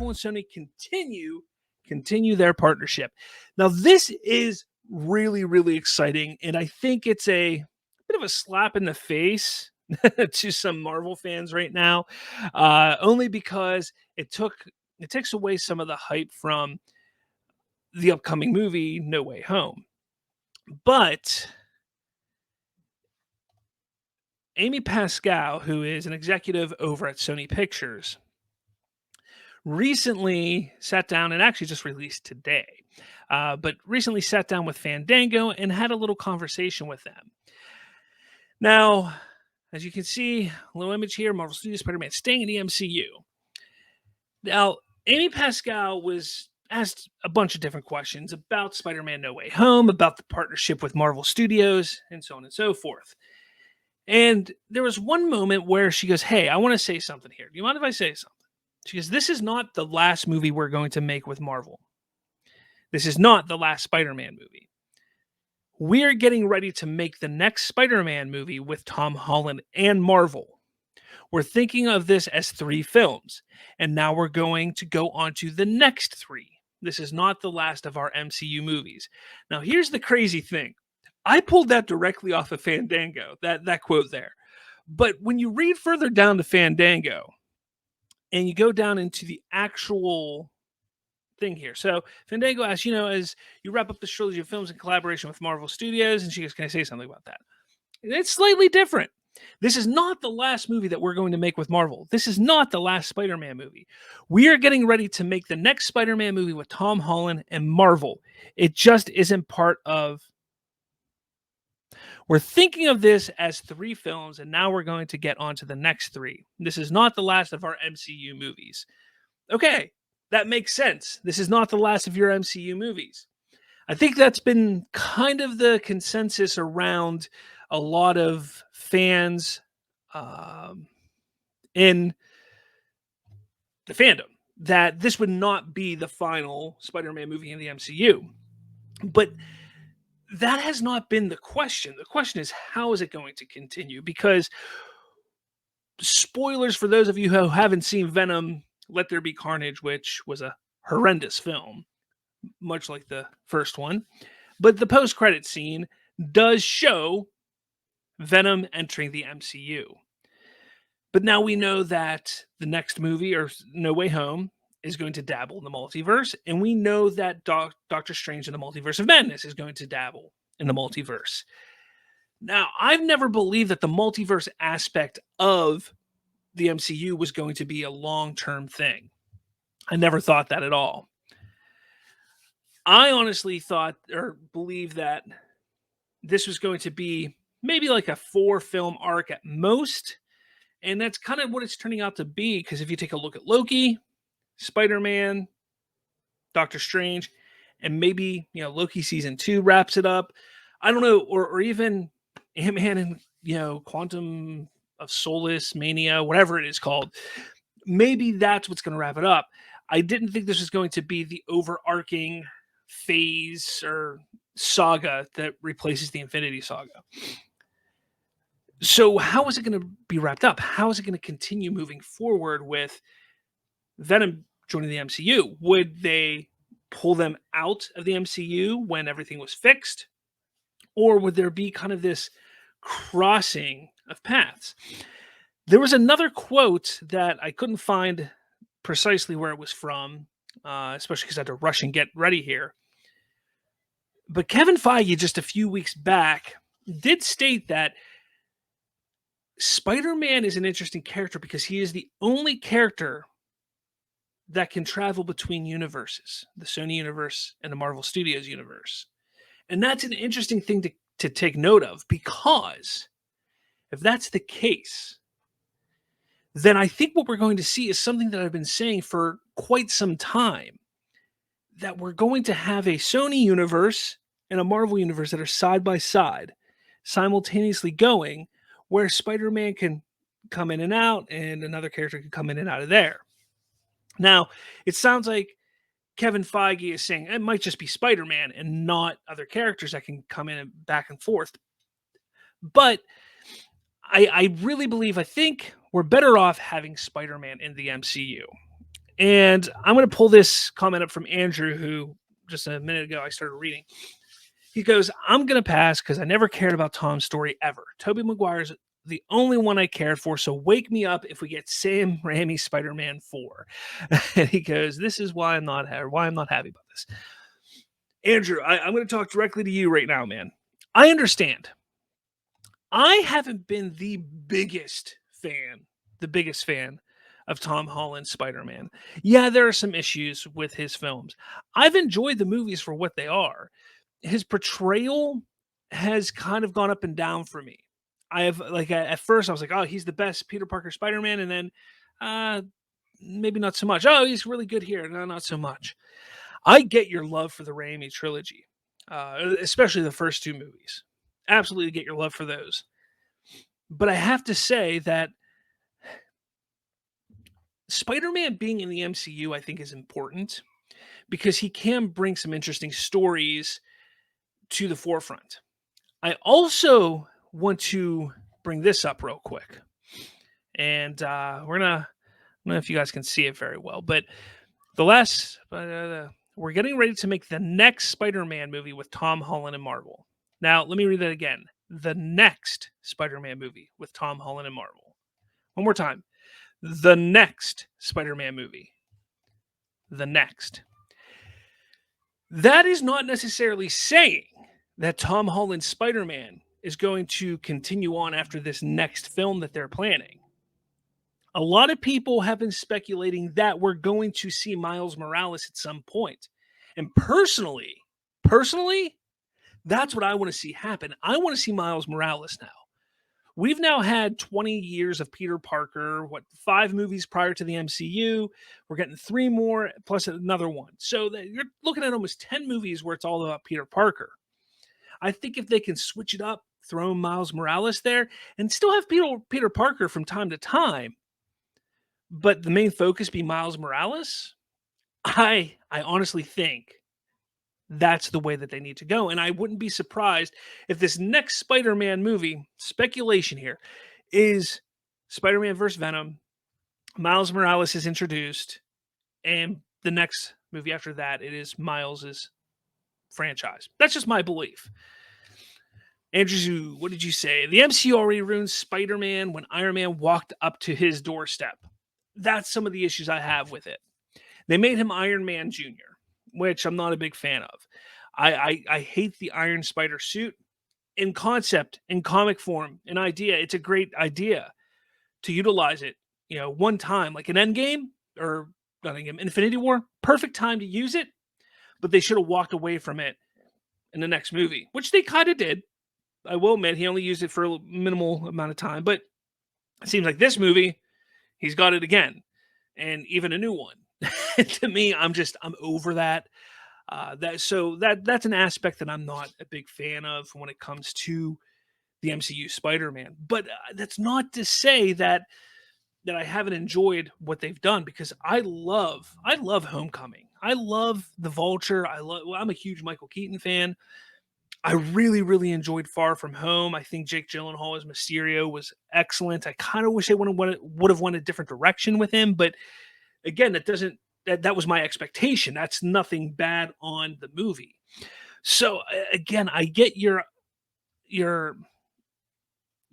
Marvel and Sony continue their partnership. Now, this is really, really exciting, and I think it's a bit of a slap in the face to some Marvel fans right now, only because it takes away some of the hype from the upcoming movie No Way Home. But Amy Pascal, who is an executive over at Sony Pictures, recently sat down and actually just released today, but recently sat down with Fandango and had a little conversation with them. Now, as you can see, a little image here, Marvel Studios Spider-Man staying in the MCU. Now, Amy Pascal was asked a bunch of different questions about Spider-Man No Way Home, about the partnership with Marvel Studios, and so on and so forth. And there was one moment where she goes, "Hey, I want to say something here. Do you mind if I say something?" She goes, "This is not the last movie we're going to make with Marvel. This is not the last Spider-Man movie. We're getting ready to make the next Spider-Man movie with Tom Holland and Marvel. We're thinking of this as 3 films, and now we're going to go on to the next 3. This is not the last of our MCU movies." Now, here's the crazy thing. I pulled that directly off of Fandango, that quote there. But when you read further down to Fandango, and you go down into the actual thing here. So Fandango asks, as you wrap up the trilogy of films in collaboration with Marvel Studios, and she goes, "Can I say something about that?" It's slightly different. This is not the last movie that we're going to make with Marvel. This is not the last Spider-Man movie. We are getting ready to make the next Spider-Man movie with Tom Holland and Marvel. It just isn't part of... We're thinking of this as 3 films, and now we're going to get on to the next 3. This is not the last of our MCU movies. Okay, that makes sense. This is not the last of your MCU movies. I think that's been kind of the consensus around a lot of fans in the fandom, that this would not be the final Spider-Man movie in the MCU. But that has not been the question. The question is, how is it going to continue? Because, spoilers for those of you who haven't seen Venom, Let There Be Carnage, which was a horrendous film, much like the first one. But the post-credit scene does show Venom entering the MCU. But now we know that the next movie, or No Way Home, is going to dabble in the multiverse, and we know that Doctor Strange in the Multiverse of Madness is going to dabble in the multiverse. Now, I've never believed that the multiverse aspect of the MCU was going to be a long-term thing. I never thought that at all. I honestly thought, or believed, that this was going to be maybe like a 4-film arc at most, and that's kind of what it's turning out to be, because if you take a look at Loki, Spider-Man, Doctor Strange, and maybe Loki season 2 wraps it up. I don't know, or even Ant-Man and Quantum of Solace Mania, whatever it is called. Maybe that's what's going to wrap it up. I didn't think this was going to be the overarching phase or saga that replaces the Infinity Saga. So how is it going to be wrapped up? How is it going to continue moving forward with Venom joining the MCU? Would they pull them out of the MCU when everything was fixed? Or would there be kind of this crossing of paths? There was another quote that I couldn't find precisely where it was from, especially because I had to rush and get ready here. But Kevin Feige, just a few weeks back, did state that Spider-Man is an interesting character because he is the only character that can travel between universes, the Sony universe and the Marvel Studios universe. And that's an interesting thing to take note of, because if that's the case, then I think what we're going to see is something that I've been saying for quite some time, that we're going to have a Sony universe and a Marvel universe that are side by side, simultaneously going, where Spider-Man can come in and out and another character can come in and out of there. Now, it sounds like Kevin Feige is saying it might just be Spider-Man and not other characters that can come in and back and forth. But I really believe, I think we're better off having Spider-Man in the MCU. And I'm going to pull this comment up from Andrew, who just a minute ago I started reading. He goes, I'm going to pass because I never cared about Tom's story ever. Toby Maguire's the only one I cared for, so wake me up if we get Sam Raimi Spider-Man 4. And he goes, this is why I'm not happy about this. Andrew, I'm going to talk directly to you right now, man. I understand. I haven't been the biggest fan of Tom Holland's Spider-Man. Yeah, there are some issues with his films. I've enjoyed the movies for what they are. His portrayal has kind of gone up and down for me. I have at first I was like, oh, he's the best Peter Parker Spider-Man, and then maybe not so much. Oh, he's really good here. No, not so much. I get your love for the Raimi trilogy, especially the first two movies. Absolutely get your love for those. But I have to say that Spider-Man being in the MCU, I think, is important because he can bring some interesting stories to the forefront. I also want to bring this up real quick. And I don't know if you guys can see it very well, but we're getting ready to make the next Spider-Man movie with Tom Holland and Marvel. Now, let me read that again. The next Spider-Man movie with Tom Holland and Marvel. One more time. The next Spider-Man movie. The next. That is not necessarily saying that Tom Holland's Spider-Man is going to continue on after this next film that they're planning. A lot of people have been speculating that we're going to see Miles Morales at some point. And personally, that's what I want to see happen. I want to see Miles Morales now. We've now had 20 years of Peter Parker, 5 movies prior to the MCU. We're getting 3 more plus another one. So you're looking at almost 10 movies where it's all about Peter Parker. I think if they can switch it up, throw Miles Morales there, and still have Peter Parker from time to time, but the main focus be Miles Morales, I honestly think that's the way that they need to go. And I wouldn't be surprised if this next Spider-Man movie, speculation here, is Spider-Man vs. Venom, Miles Morales is introduced, and the next movie after that, it is Miles's franchise. That's just my belief. Andrew, what did you say? The MCU already ruined Spider-Man when Iron Man walked up to his doorstep. That's some of the issues I have with it. They made him Iron Man Jr., which I'm not a big fan of. I hate the Iron Spider suit. In concept, in comic form, in idea, it's a great idea to utilize it, one time, like an Endgame or not Endgame, Infinity War. Perfect time to use it, but they should have walked away from it in the next movie, which they kind of did. I will admit he only used it for a minimal amount of time, but it seems like this movie, he's got it again, and even a new one. To me, I'm over that. That's an aspect that I'm not a big fan of when it comes to the MCU Spider-Man. But that's not to say that I haven't enjoyed what they've done, because I love Homecoming. I love the Vulture. I'm a huge Michael Keaton fan. I really, really enjoyed Far From Home. I think Jake Gyllenhaal as Mysterio was excellent. I kind of wish they would have went a different direction with him, but again, that was my expectation. That's nothing bad on the movie. So again, I get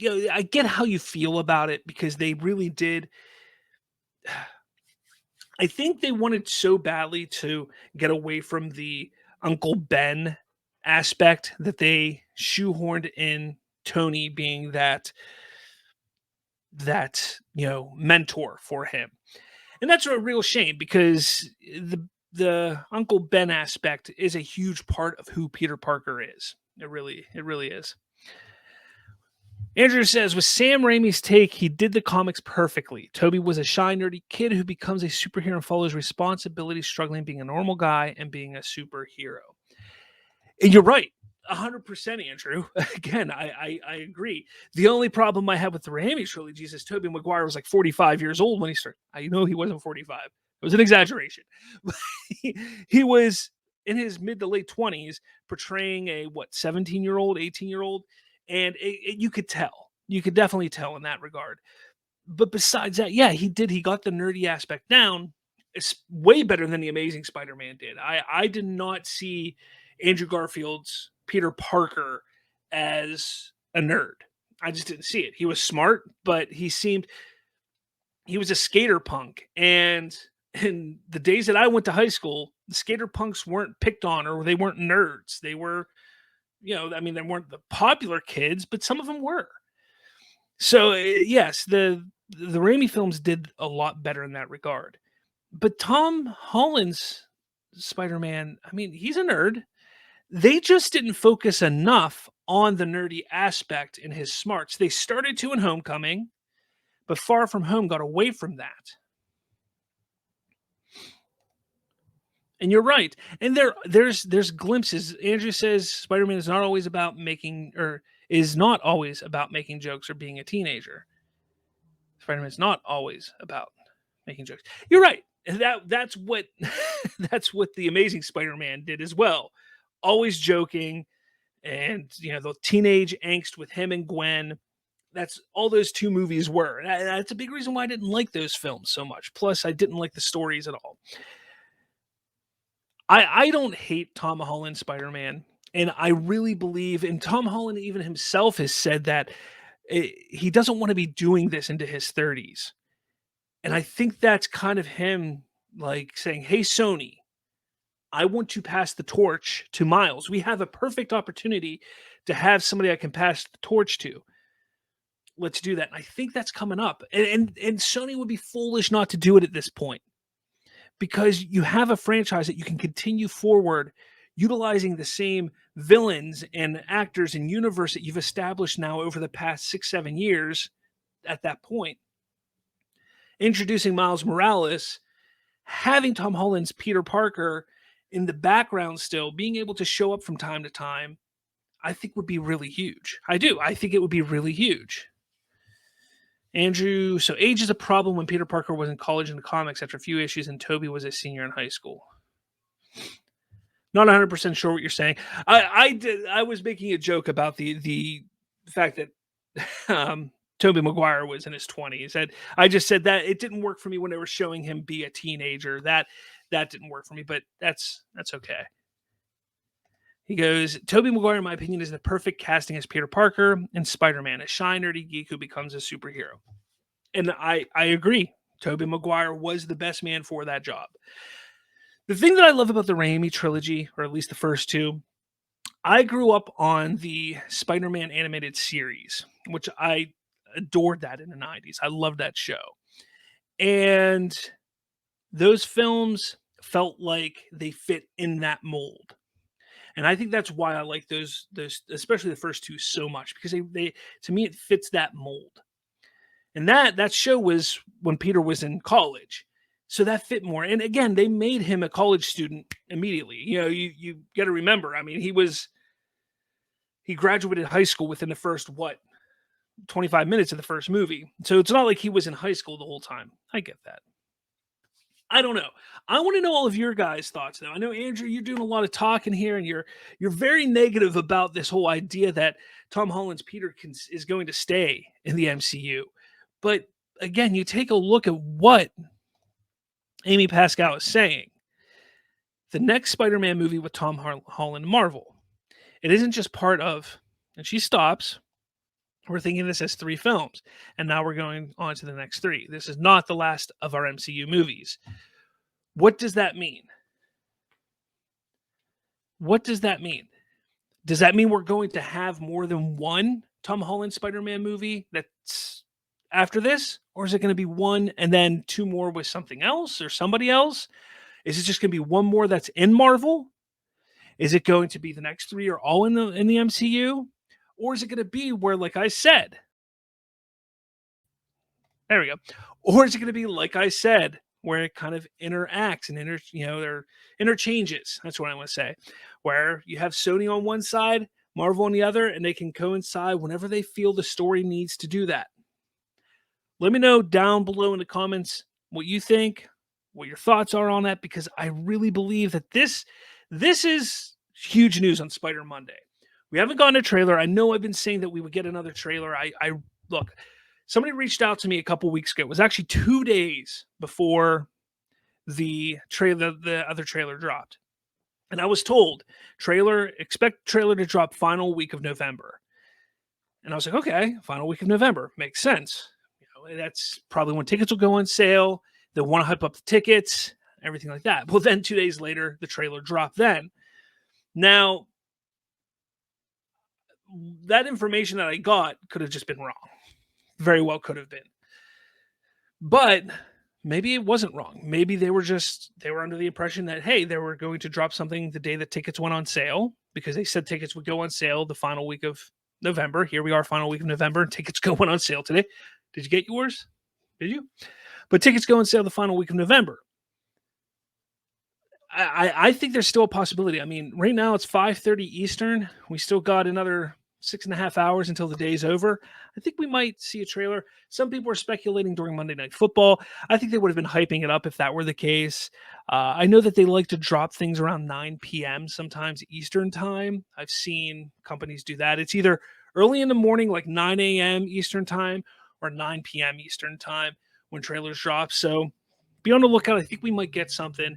I get how you feel about it, because they really did. I think they wanted so badly to get away from the Uncle Ben aspect that they shoehorned in Tony being that mentor for him. And that's a real shame, because the Uncle Ben aspect is a huge part of who Peter Parker is. It really is. Andrew says, with Sam Raimi's take, he did the comics perfectly. Toby was a shy, nerdy kid who becomes a superhero and follows responsibilities, struggling being a normal guy and being a superhero. And you're right. 100%, Andrew. Again, I agree. The only problem I have with the Raimi trilogy is Toby Maguire was like 45 years old when he started. I know he wasn't 45. It was an exaggeration. He was in his mid to late 20s portraying a 17-year-old, 18-year-old, and you could tell. You could definitely tell in that regard. But besides that, yeah, he got the nerdy aspect down. It's way better than the Amazing Spider-Man did. I did not see Andrew Garfield's Peter Parker as a nerd. I just didn't see it. He was smart, but he was a skater punk. And in the days that I went to high school, the skater punks weren't picked on or they weren't nerds. They were, I mean, they weren't the popular kids, but some of them were. So yes, the Raimi films did a lot better in that regard. But Tom Holland's Spider-Man, I mean, he's a nerd. They just didn't focus enough on the nerdy aspect in his smarts. They started to in Homecoming, but Far From Home got away from that. And you're right. And there's glimpses. Andrew says Spider-Man is not always about making jokes or being a teenager. Spider-Man is not always about making jokes. You're right. That's what that's what the Amazing Spider-Man did as well. Always joking, and the teenage angst with him and Gwen. That's all those two movies were. And that's a big reason why I didn't like those films so much. Plus, I didn't like the stories at all. I don't hate Tom Holland Spider-Man, and I really believe, and Tom Holland even himself has said that he doesn't want to be doing this into his 30s. And I think that's kind of him like saying, "Hey, Sony, I want to pass the torch to Miles. We have a perfect opportunity to have somebody I can pass the torch to. Let's do that." And I think that's coming up. And Sony would be foolish not to do it at this point, because you have a franchise that you can continue forward utilizing the same villains and actors and universe that you've established now over the past 6-7 years. At that point, introducing Miles Morales, having Tom Holland's Peter Parker in the background still, being able to show up from time to time, I think would be really huge. I do. I think it would be really huge. Andrew, so age is a problem when Peter Parker was in college in the comics after a few issues and Toby was a senior in high school. Not 100% sure what you're saying. I was making a joke about the fact that Toby Maguire was in his 20s. I just said that it didn't work for me when they were showing him be a teenager. That didn't work for me, but that's okay. He goes, Toby Maguire, in my opinion, is the perfect casting as Peter Parker and Spider-Man, a shy, nerdy geek who becomes a superhero. And I agree. Toby Maguire was the best man for that job. The thing that I love about the Raimi trilogy, or at least the first two, I grew up on the Spider-Man animated series, which I adored that in the 90s. I loved that show. And those films felt like they fit in that mold. And I think that's why I like those especially the first two so much, because they to me it fits that mold. And that show was when Peter was in college. So that fit more. And again, they made him a college student immediately. You got to remember, I mean, he graduated high school within the first 25 minutes of the first movie. So it's not like he was in high school the whole time. I get that. I don't know. I want to know all of your guys' thoughts though. I know, Andrew, you're doing a lot of talking here, and you're very negative about this whole idea that Tom Holland's Peter is going to stay in the MCU. But again, you take a look at what Amy Pascal is saying. The next Spider-Man movie with Tom Holland Marvel, it isn't just part of, and she stops. We're thinking this as 3 films, and now we're going on to the next 3. This is not the last of our MCU movies. What does that mean? What does that mean? Does that mean we're going to have more than one Tom Holland Spider-Man movie that's after this? Or is it going to be one and then 2 more with something else or somebody else? Is it just going to be 1 more that's in Marvel? Is it going to be the next 3 are all in the MCU? Or is it going to be where, like I said, there we go. Or is it going to be, like I said, where it kind of interacts and they're interchanges. That's what I want to say. Where you have Sony on one side, Marvel on the other, and they can coincide whenever they feel the story needs to do that. Let me know down below in the comments what you think, what your thoughts are on that, because I really believe that this is huge news on Spider Monday. We haven't gotten a trailer. I know I've been saying that we would get another trailer. I look, somebody reached out to me a couple weeks ago. It was actually 2 days before the other trailer dropped. And I was told, expect trailer to drop final week of November. And I was like, okay, final week of November. Makes sense. That's probably when tickets will go on sale. They'll want to hype up the tickets, everything like that. Well, then 2 days later, the trailer dropped then. Now, that information that I got could have just been wrong. Very well could have been. But maybe it wasn't wrong. Maybe they were under the impression that, hey, they were going to drop something the day that tickets went on sale, because they said tickets would go on sale the final week of November. Here we are, final week of November, and tickets going on sale today. Did you get yours? Did you? But tickets go on sale the final week of November. I think there's still a possibility. I mean, right now it's 5:30 Eastern. We still got another 6.5 hours until the day's over. I think we might see a trailer. Some people are speculating during Monday Night Football. I think they would have been hyping it up if that were the case. I know that they like to drop things around 9 p.m. sometimes Eastern time. I've seen companies do that. It's either early in the morning, like 9 a.m. Eastern time, or 9 p.m. Eastern time when trailers drop. So be on the lookout. I think we might get something.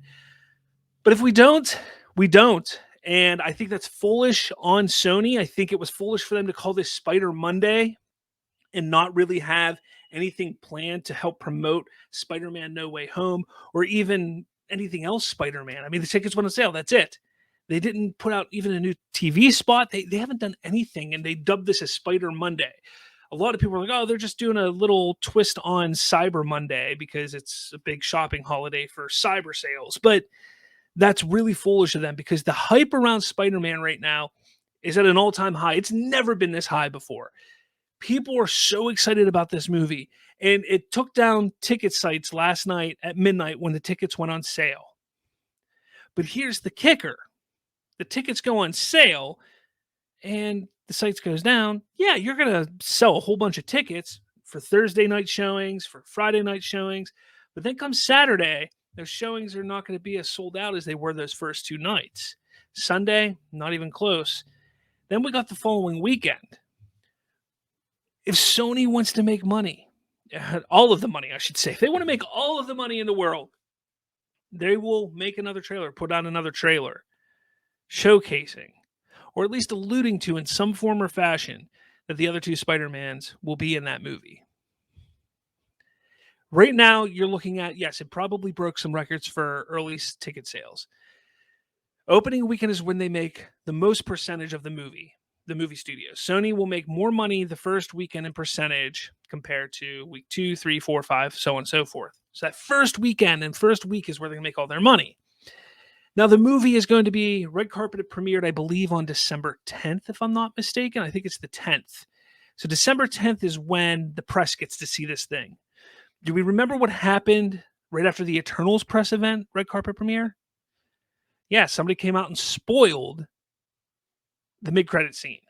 But if we don't, we don't. And I think that's foolish on Sony. I think it was foolish for them to call this Spider Monday and not really have anything planned to help promote Spider-Man No Way Home or even anything else Spider-Man. I mean, the tickets went on sale. That's it. They didn't put out even a new TV spot. They haven't done anything, and they dubbed this as Spider Monday. A lot of people are like, oh, they're just doing a little twist on Cyber Monday because it's a big shopping holiday for cyber sales. But that's really foolish of them, because the hype around Spider-Man right now is at an all-time high. It's never been this high before. People are so excited about this movie, and it took down ticket sites last night at midnight when the tickets went on sale. But here's the kicker. The tickets go on sale, and the sites goes down. Yeah, you're going to sell a whole bunch of tickets for Thursday night showings, for Friday night showings. But then comes Saturday, those showings are not going to be as sold out as they were those first two nights. Sunday, not even close. Then we got the following weekend. If Sony wants to make money, all of the money, I should say, if they want to make all of the money in the world, they will make another trailer, put out another trailer, showcasing, or at least alluding to in some form or fashion that the other two Spider-Mans will be in that movie. Right now, you're looking at, yes, it probably broke some records for early ticket sales. Opening weekend is when they make the most percentage of the movie studios. Sony will make more money the first weekend in percentage compared to week 2, 3, 4, 5, so on and so forth. So that first weekend and first week is where they make all their money. Now, the movie is going to be red carpet premiered, I believe, on December 10th, if I'm not mistaken. I think it's the 10th. So December 10th is when the press gets to see this thing. Do we remember what happened right after the Eternals press event, red carpet premiere? Yeah, somebody came out and spoiled the mid-credit scene.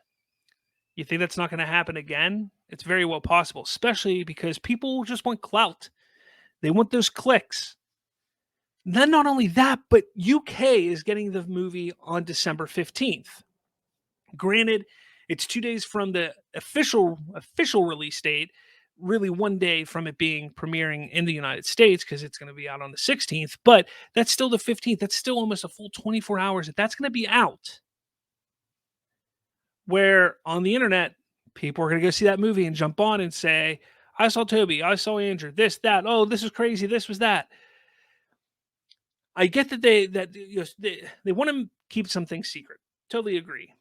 You think that's not going to happen again? It's very well possible, especially because people just want clout. They want those clicks. Then not only that, but UK is getting the movie on December 15th. Granted, it's 2 days from the official release date, really 1 day from it being premiering in the United States, because it's going to be out on the 16th, but that's still the 15th. That's still almost a full 24 hours that's going to be out. Where on the internet, people are going to go see that movie and jump on and say, I saw Toby, I saw Andrew, this, that, oh, this was crazy, this was that. I get that they want to keep some things secret. Totally agree.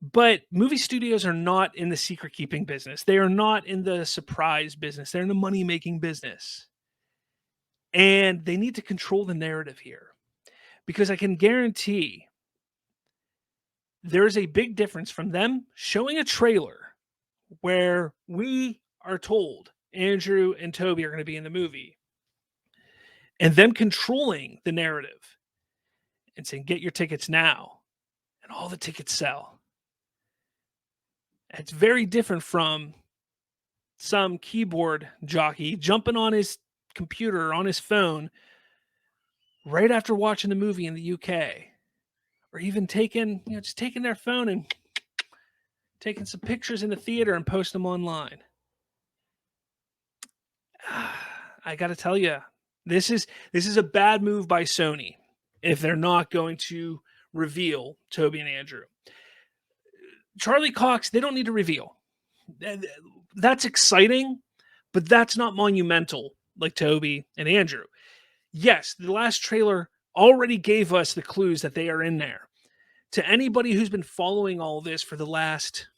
But movie studios are not in the secret keeping business. They are not in the surprise business. They're in the money making business. And they need to control the narrative here. Because I can guarantee there is a big difference from them showing a trailer where we are told Andrew and Toby are going to be in the movie, and them controlling the narrative and saying, get your tickets now, and all the tickets sell. It's very different from some keyboard jockey jumping on his computer or on his phone right after watching the movie in the UK, or even taking their phone and taking some pictures in the theater and post them online. I got to tell you, This is a bad move by Sony if they're not going to reveal Toby and Andrew. Charlie Cox, they don't need to reveal. That's exciting, but that's not monumental like Toby and Andrew. Yes, the last trailer already gave us the clues that they are in there. To anybody who's been following all this for the last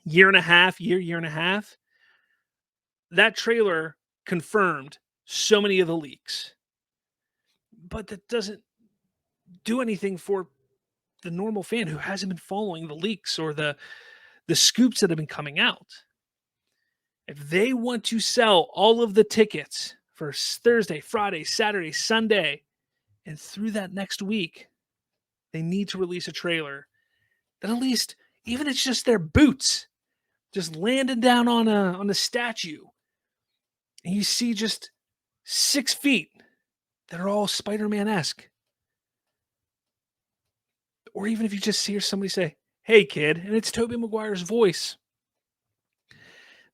year and a half, that trailer confirmed so many of the leaks. But that doesn't do anything for the normal fan who hasn't been following the leaks or the scoops that have been coming out. If they want to sell all of the tickets for Thursday, Friday, Saturday, Sunday, and through that next week, they need to release a trailer that at least, even if it's just their boots, just landing down on a statue, and you see just 6 feet that are all Spider-Man-esque. Or even if you just hear somebody say, "Hey, kid," and it's Toby Maguire's voice.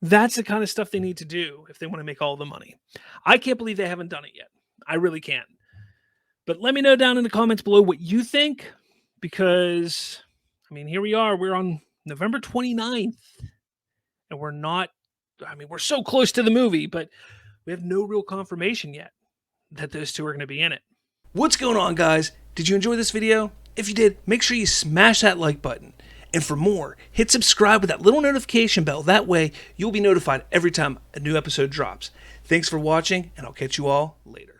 That's the kind of stuff they need to do if they want to make all the money. I can't believe they haven't done it yet. I really can't. But let me know down in the comments below what you think, because, I mean, here we are. We're on November 29th, and we're so close to the movie, but we have no real confirmation yet that those two are going to be in it. What's going on, guys? Did you enjoy this video? If you did, make sure you smash that like button. And for more, hit subscribe with that little notification bell. That way, you'll be notified every time a new episode drops. Thanks for watching, and I'll catch you all later.